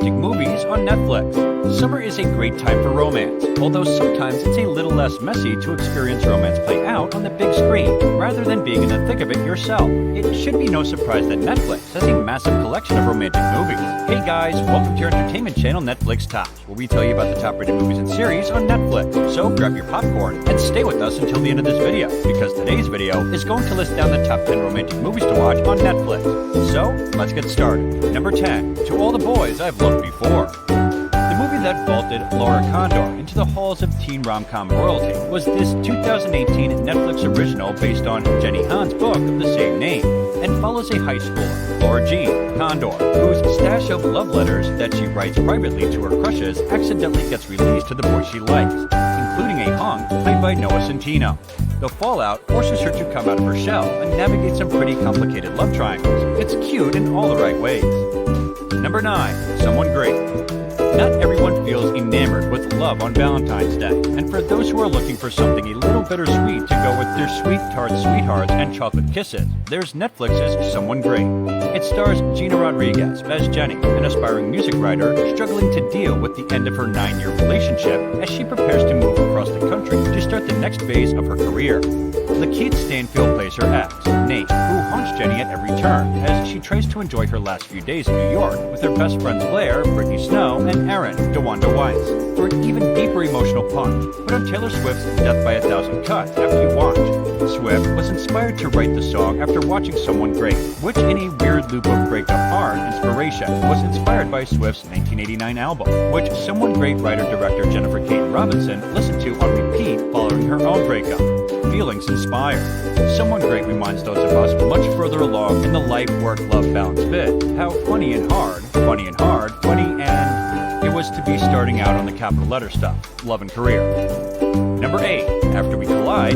romantic movies on Netflix. Summer is a great time for romance, although sometimes it's a little less messy to experience romance play out on the big screen, rather than being in the thick of it yourself. It should be no surprise that Netflix has a massive collection of romantic movies. Hey guys, welcome to your entertainment channel Netflix Tops, where we tell you about the top-rated movies and series on Netflix. So grab your popcorn and stay with us until the end of this video, because today's video is going to list down the top 10 romantic movies to watch on Netflix. So, let's get started. Number 10, To All the Boys I've Loved Before. The movie that vaulted Laura Condor into the halls of teen rom-com royalty was this 2018 Netflix original based on Jenny Han's book of the same name, and follows a high schooler, Laura Jean Condor, whose stash of love letters that she writes privately to her crushes accidentally gets released to the boy she likes, including a hunk played by Noah Centineo. The fallout forces her to come out of her shell and navigate some pretty complicated love triangles. It's cute in all the right ways. Number 9, Someone Great. Not everyone feels enamored with love on Valentine's Day, and for those who are looking for something a little bittersweet to go with their sweet tart sweethearts and chocolate kisses, there's Netflix's Someone Great. It stars Gina Rodriguez as Jenny, an aspiring music writer struggling to deal with the end of her 9-year relationship as she prepares to move across the country to start the next phase of her career. Lakeith Stanfield plays her ex, Nate, who haunts Jenny at every turn as she tries to enjoy her last few days in New York with her best friends Blair, Brittany Snow, and Erin, DeWanda Weiss. For an even deeper emotional punch, put on Taylor Swift's Death by a Thousand Cuts after you watch. Swift was inspired to write the song after watching Someone Great, which in a weird loop of breakup art inspiration was inspired by Swift's 1989 album, which Someone Great writer-director Jennifer Kate Robinson listened to on repeat following her own breakup. Feelings inspired. Someone Great reminds those of us much further along in the life-work-love balance bit how funny and hard, funny and it was to be starting out on the capital letter stuff, love and career. Number 8, After We Collide.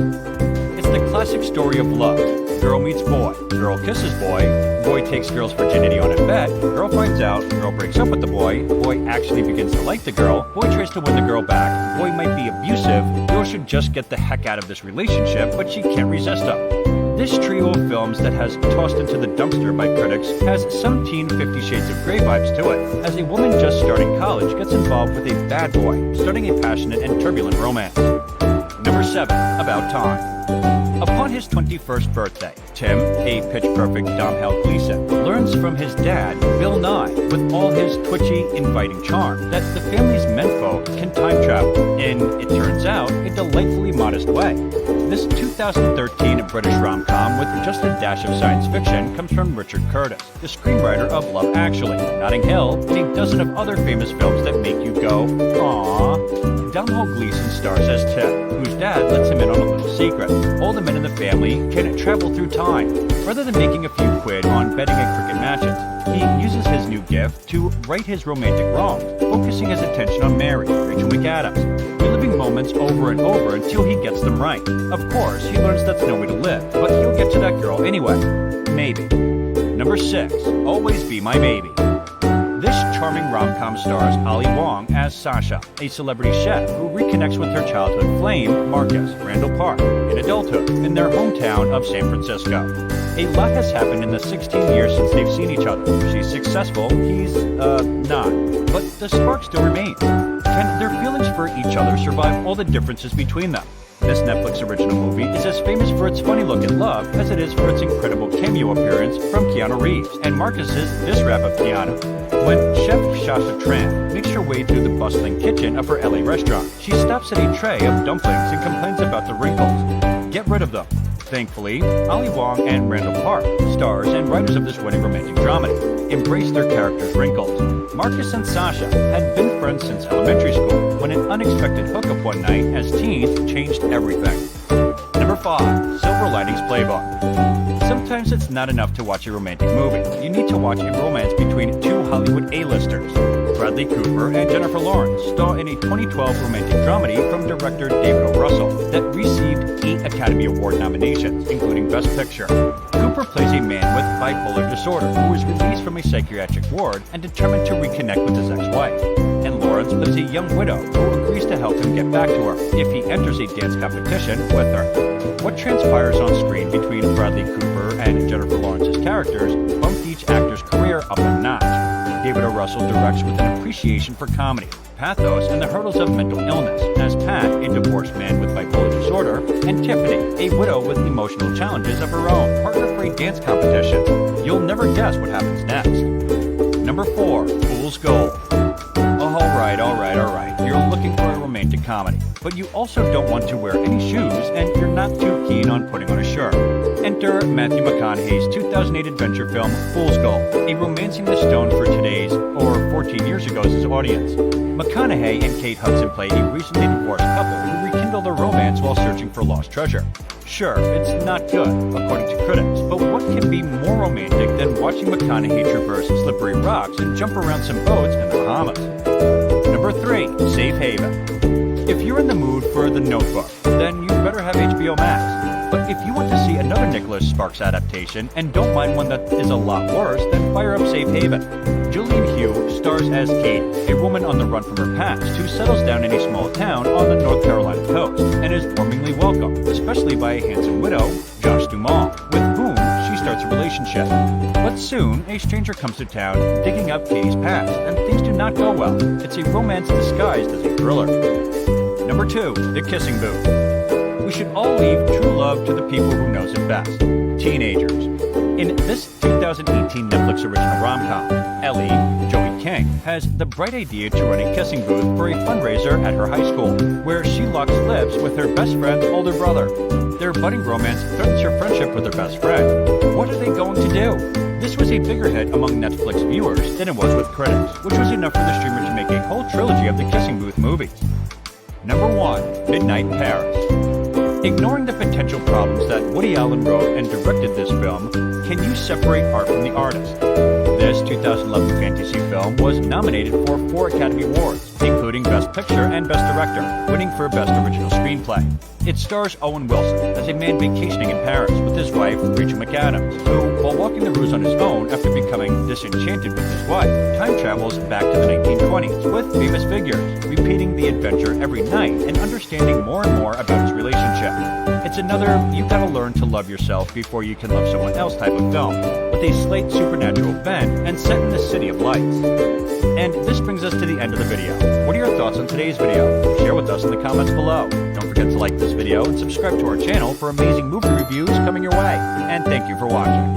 It's the classic story of love. Girl meets boy, girl kisses boy takes girl's virginity on a bet, girl finds out, girl breaks up with the boy actually begins to like the girl, boy tries to win the girl back, boy might be abusive, girl should just get the heck out of this relationship, but she can't resist him. This trio of films that has tossed into the dumpster by critics has some teen 50 Shades of Grey vibes to it, as a woman just starting college gets involved with a bad boy, starting a passionate and turbulent romance. Number 7, About Time. Upon his 21st birthday, Tim, a pitch-perfect Domhnall Gleeson, learns from his dad, Bill Nye, with all his twitchy, inviting charm, that the family's menfolk can time travel in, it turns out, a delightfully modest way. This 2013 British rom-com with just a dash of science fiction comes from Richard Curtis, the screenwriter of Love Actually, Notting Hill, and a dozen of other famous films that make you go, aww. Domhnall Gleeson stars as Tim, whose dad lets him in on a little secret. All the men in the family can travel through time. Rather than making a few quid on betting at cricket matches, he uses his new gift to right his romantic wrongs, focusing his attention on Mary, Rachel McAdams, reliving moments over and over until he gets them right. Of course, he learns that's no way to live, but he'll get to that girl anyway. Maybe. Number 6, Always Be My Baby. This charming rom-com stars Ali Wong as Sasha, a celebrity chef who reconnects with her childhood flame, Marcus Randall Park, in adulthood in their hometown of San Francisco. A lot has happened in the 16 years since they've seen each other. She's successful, he's, not. But the spark still remains. Can their feelings for each other survive all the differences between them? This Netflix original movie is as famous for its funny look at love as it is for its incredible cameo appearance from Keanu Reeves and Marcus's This Rap of Keanu. When Chef Shasha Tran makes her way through the bustling kitchen of her LA restaurant, she stops at a tray of dumplings and complains about the wrinkles. Get rid of them. Thankfully, Ali Wong and Randall Park, stars and writers of this winning romantic dramedy, embrace their characters' wrinkles. Marcus and Sasha had been friends since elementary school when an unexpected hookup one night as teens changed everything. Number 5, Silver Linings Playbook. Sometimes it's not enough to watch a romantic movie. You need to watch a romance between two Hollywood A-listers. Bradley Cooper and Jennifer Lawrence star in a 2012 romantic dramedy from director David O. Russell that received 8 Academy Award nominations, including Best Picture. Cooper plays a man with bipolar disorder who is released from a psychiatric ward and determined to reconnect with his ex-wife. And Lawrence plays a young widow who agrees to help him get back to her if he enters a dance competition with her. What transpires on screen between Bradley Cooper and Jennifer Lawrence's characters bumped each actor's career up a notch. David O. Russell directs with an appreciation for comedy, pathos, and the hurdles of mental illness, as Pat, a divorced man with bipolar disorder, and Tiffany, a widow with emotional challenges of her own, partner for a dance competition. You'll never guess what happens next. Number 4. Fool's Gold. Alright. You're looking for a romantic comedy, but you also don't want to wear any shoes and you're not too keen on putting on a shirt. Enter Matthew McConaughey's 2008 adventure film Fool's Gold, a romancing the stone for today's, or 14 years ago's, audience. McConaughey and Kate Hudson play a recently divorced couple who rekindle their romance while searching for lost treasure. Sure, it's not good, according to critics, but what can be more romantic than watching McConaughey traverse slippery rocks and jump around some boats in the Bahamas? Number 3. Safe Haven. If you're in the mood for The Notebook, then you better have HBO Max. But if you want to see another Nicholas Sparks adaptation and don't mind one that is a lot worse, then fire up Safe Haven. Julianne Hough stars as Kate, a woman on the run from her past who settles down in a small town on the North Carolina coast and is warmly welcomed, especially by a handsome widow, Josh Duhamel, with whom she starts a relationship. But soon, a stranger comes to town, digging up Katie's past, and things do not go well. It's a romance disguised as a thriller. Number 2. The Kissing Booth. We should all leave true love to the people who knows it best. Teenagers. In this 2018 Netflix original rom-com, Ellie, Joey King, has the bright idea to run a kissing booth for a fundraiser at her high school, where she locks lips with her best friend's older brother. Their budding romance threatens her friendship with her best friend. What are they going to do? This was a bigger hit among Netflix viewers than it was with critics, which was enough for the streamer to make a whole trilogy of the Kissing Booth movies. Number 1. Midnight in Paris. Ignoring the potential problems that Woody Allen wrote and directed this film, can you separate art from the artist? This 2011 fantasy film was nominated for 4 Academy Awards, including Best Picture and Best Director, winning for Best Original Screenplay. It stars Owen Wilson as a man vacationing in Paris with his wife, Rachel McAdams, who, while walking the roofs on his own after becoming disenchanted with his wife, time travels back to the 1920s with famous figures, repeating the adventure every night and understanding more and more about his relationship. It's another you gotta learn to love yourself before you can love someone else type of film, with a slight supernatural bent and set in the City of Lights. And this brings us to the end of the video. What are your thoughts on today's video? Share with us in the comments below. Don't forget to like this video and subscribe to our channel for amazing movie reviews coming your way. And thank you for watching.